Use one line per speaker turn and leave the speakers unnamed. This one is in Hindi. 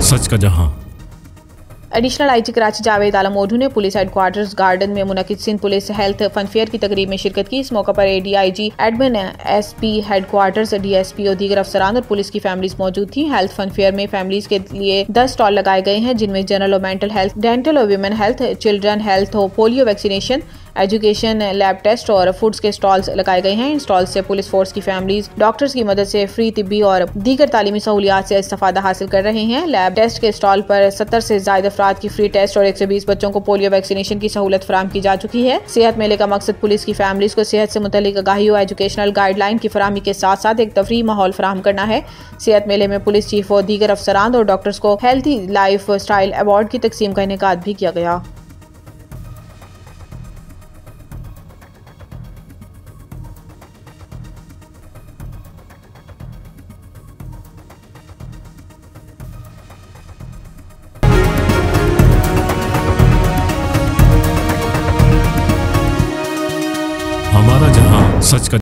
सच का जहां।
एडिशनल आईजी कराची जावेद आलम मोधू ने पुलिस हेडक्वार्टर्स गार्डन में मुनक्किद सिंध पुलिस हेल्थ फनफेयर की तकरीब में शिरकत की। इस मौके पर एडीआईजी एडमिन एसपी हेडक्वार्टर्स डीएसपी और दीगर अफसरान और पुलिस की फैमिलीज मौजूद थी। हेल्थ फनफेयर में फैमिलीज के लिए 10 स्टॉल लगाए गए हैं, जिनमें जनरल और मेंटल हेल्थ, डेंटल और women health, children health, polio vaccination, education, lab test और फूड्स के स्टॉल्स लगाए गए हैं। इन स्टॉल्स से पुलिस फोर्स की फैमिलीज डॉक्टर्स की मदद से फ्री तिब्बी और दीगर तालीमी सहूलियात से इस्तेफादा हासिल कर रहे हैं। लैब टेस्ट के स्टॉल पर 70 से ज्यादा अफराद की फ्री टेस्ट और 120 बच्चों को पोलियो वैक्सीनेशन की सहूलत फराहम की जा चुकी है। सेहत मेले का मकसद पुलिस की फैमिलीज को सेहत से मुतल्लिक आगाही और एजुकेशनल गाइडलाइन की फराहमी के साथ साथ एक तफरीही माहौल फराहम करना है। सेहत मेले में पुलिस चीफ और दीगर अफसरान और डॉक्टर्स को हेल्थी लाइफ स्टाइल अवार्ड की तकसीम का इनेकाद भी किया गया।
हमारा जहां, सच का